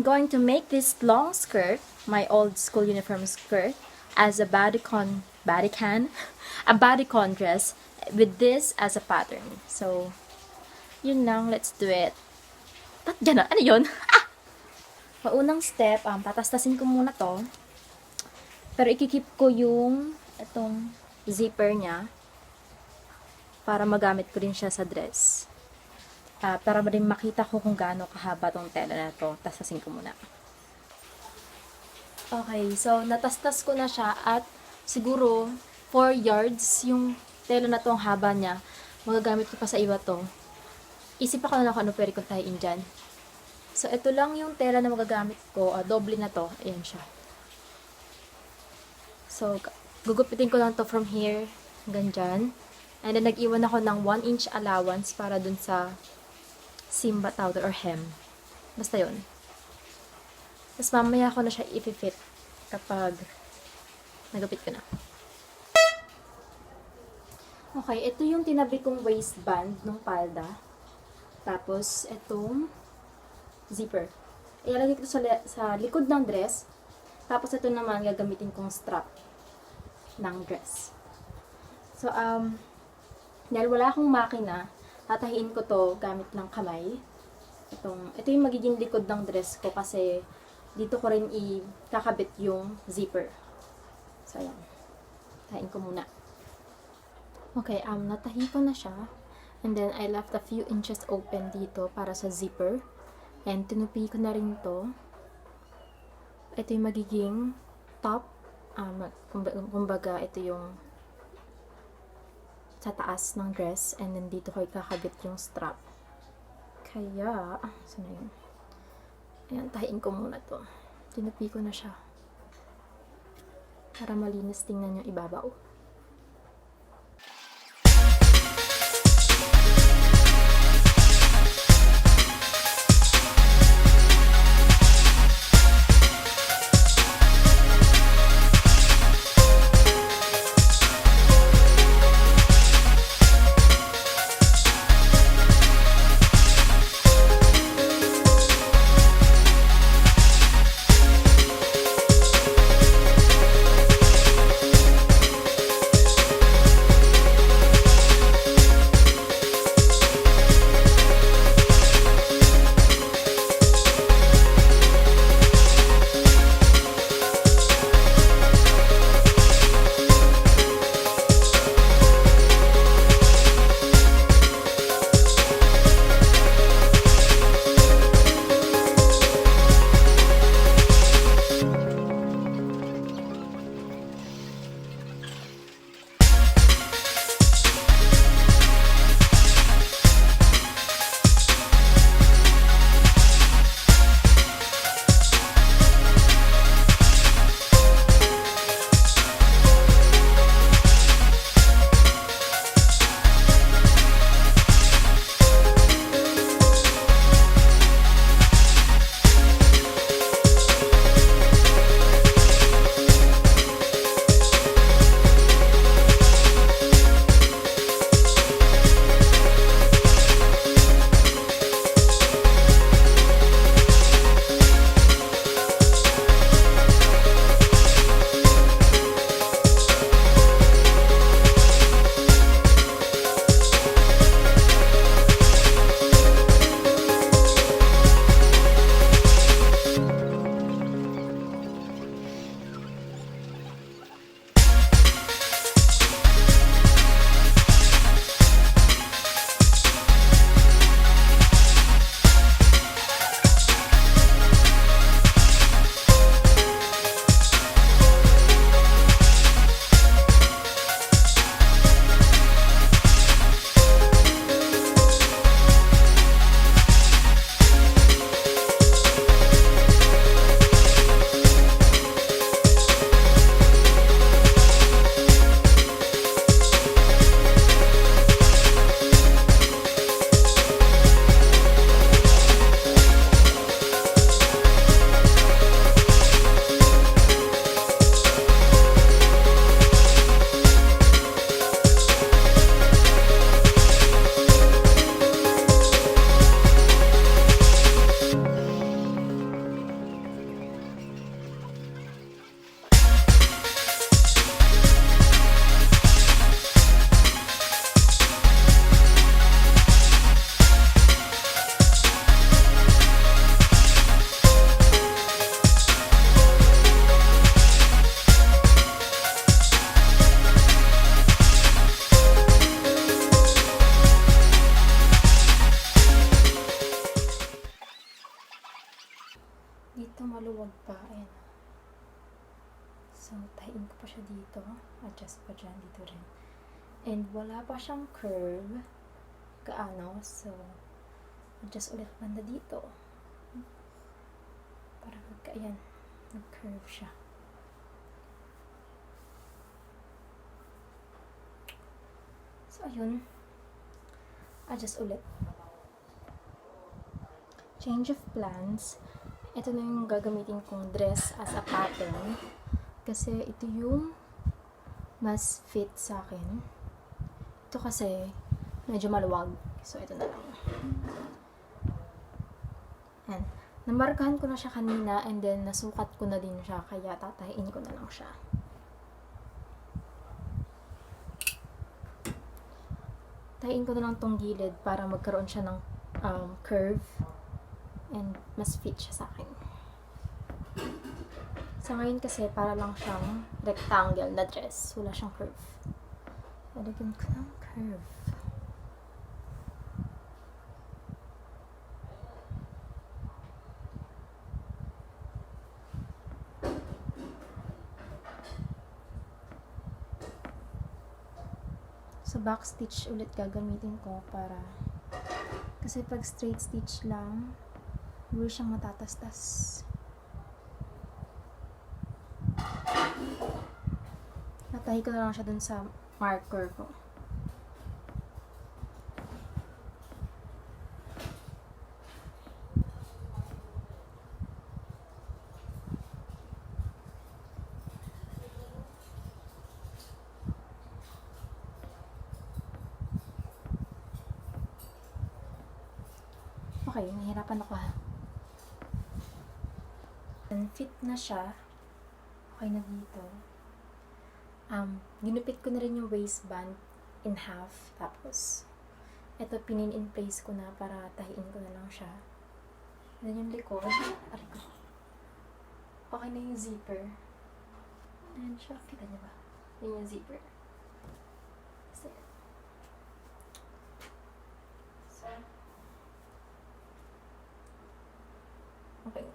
going to make this long skirt, my old school uniform skirt, as a bodycon dress with this as a pattern. So, yun lang, let's do it. Ba't gano'n? Ano yun? Paunang step, tatastasin ko muna to. Pero ikikip ko yung itong zipper niya para magamit ko rin siya sa dress. Para rin makita ko kung gaano kahaba tong tela na to. Tastasin ko muna. Okay, so natastas ko na siya at siguro 4 yards yung tela na to, ang haba niya. Magagamit ko pa sa iba to. Isip ako na lang kung ano pwede kong tahiin dyan. So, ito lang yung tela na magagamit ko. Doble na to. Ayan siya. So, gugupitin ko lang to from here hanggang dyan. And then, nag-iwan ako ng 1 inch allowance para dun sa simba towel or hem. Basta yun. Tapos, mamaya ko na siya i-fit kapag nagupit ko na. Okay, ito yung tinabi kong waistband ng palda. Tapos, itong zipper. Ilalagay ko sa likod ng dress. Tapos, ito naman gagamitin kong strap ng dress. So, dahil wala akong makina, tatahiin ko to gamit ng kamay. Ito yung magiging likod ng dress ko kasi dito ko rin ikakabit yung zipper. So, ayan. Tahiin ko muna. Okay, natahi ko na siya. And then, I left a few inches open dito para sa zipper. And tinupi ko na rin to. Ito yung magiging top. Kumbaga, ito yung sa taas ng dress. And then, dito ko ikakabit yung strap. Kaya, saan na yun? Ayan, tahiin ko muna to. Tinupi ko na siya. Para malinis tingnan yung ibabaw. likod pa. Ayan. So, tahiin ko pa siya dito. Adjust pa dyan. Dito rin. And wala pa siyang curve. Kaano. So, adjust ulit banda dito. Para ayan. Nag-curve siya. So, ayun. Adjust ulit. Change of plans. Ito na yung gagamitin kong dress as a pattern. Kasi ito yung mas fit sa akin. Ito kasi medyo maluwag. So, ito na lang. Ayan. Namarkahan ko na siya kanina and then nasukat ko na din siya. Kaya tatahiin ko na lang siya. Tahiin ko na lang tong gilid para magkaroon siya ng curve and mas fit siya sa akin. Sa ngayon kasi para lang siyang rectangle na dress. Wala siyang curve. Lagyan ko ng curve. So, back stitch ulit gagamitin ko para kasi pag straight stitch lang, hindi siyang matatastas. Natahi ko na lang siya dun sa marker ko. Okay, nahihirapan ako ha. Fit na siya. Okay na dito. Ginupit ko na rin yung waistband in half. Tapos, ito pinin in place ko na para tahiin ko na lang siya. Then yung likod. Okay na yung zipper. Ayan siya. Kita niyo ba? Yan yung zipper. So, okay.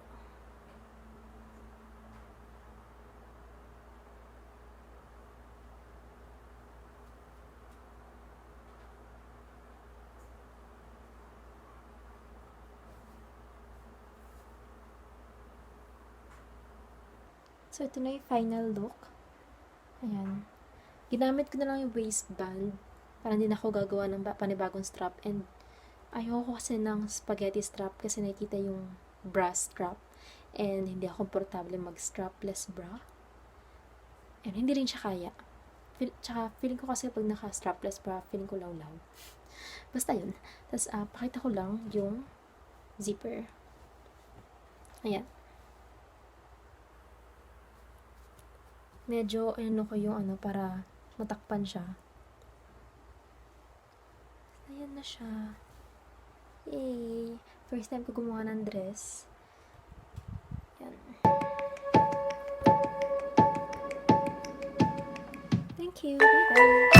So, ito na yung final look. Ayan. Ginamit ko na lang yung waistband para hindi na ako gagawa ng panibagong strap. And ayoko kasi ng spaghetti strap kasi nakikita yung bra strap. And hindi ako komportable mag-strapless bra. And hindi rin siya kaya. Tsaka feeling ko kasi pag naka-strapless bra, feeling ko law-law. Basta yun. Tapos, pakita ko lang yung zipper. Ayan. Medyo, ko yung para matakpan siya. Ayan na siya. Yay! First time ko gumawa ng dress. Ayan. Thank you! Bye-bye!